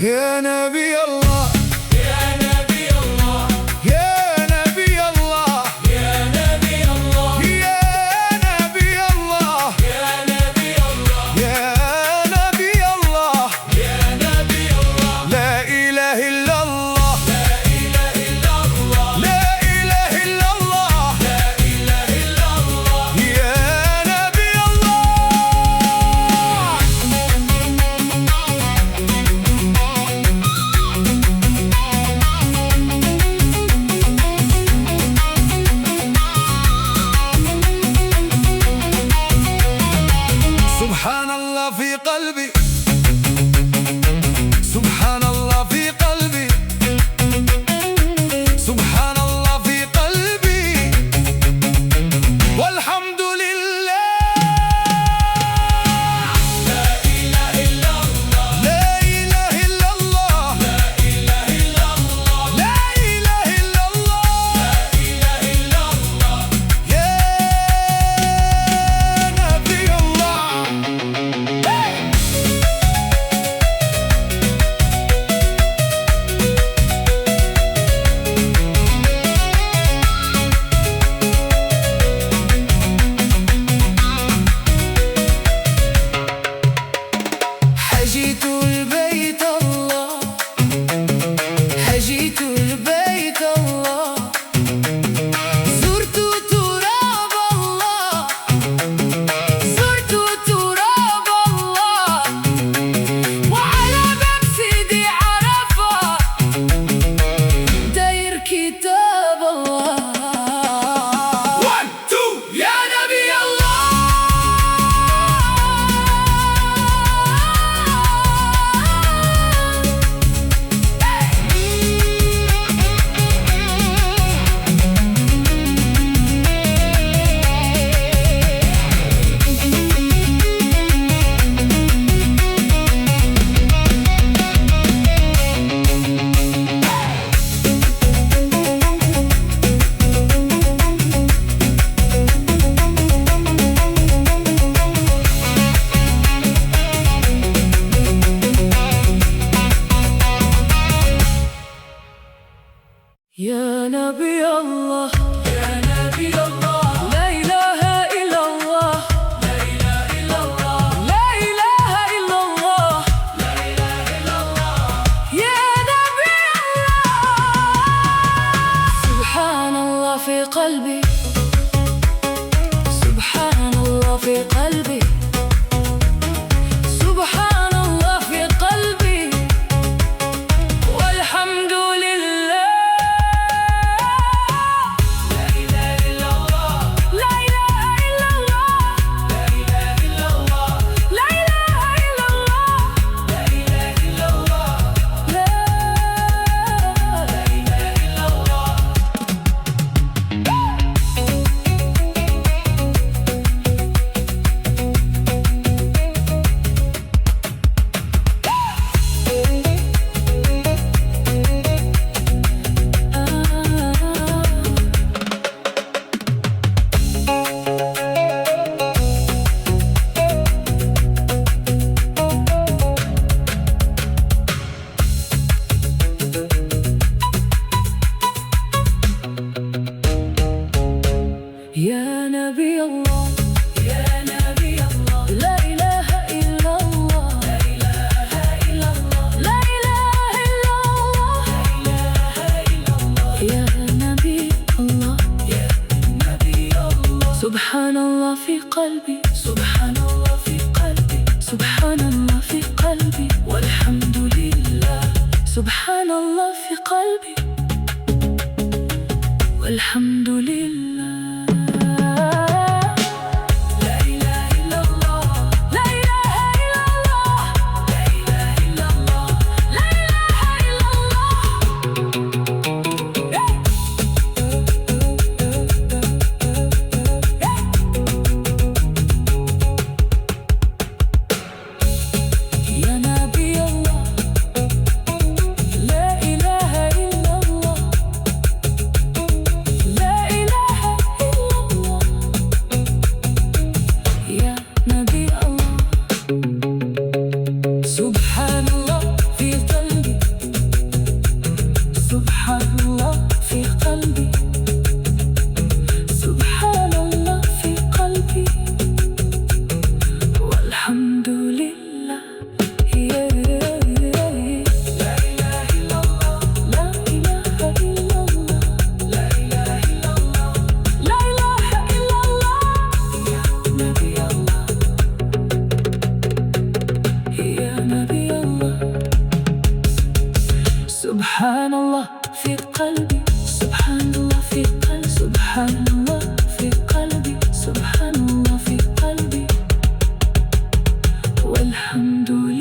يا نبي الله يا نبي الله يا نبي الله يا نبي الله يا نبي الله يا نبي الله يا نبي الله يا نبي الله لا إله إلا الله لا إله إلا الله لا إله إلا الله لا إله إلا الله يا نبي الله سبحان الله في قلبي سبحان الله في قلبي سبحان الله في قلبي والحمد لله لا إله إلا الله لا إله إلا الله لا إله إلا الله لا إله إلا الله لا إله إلا الله يا نبي الله الحمد لله.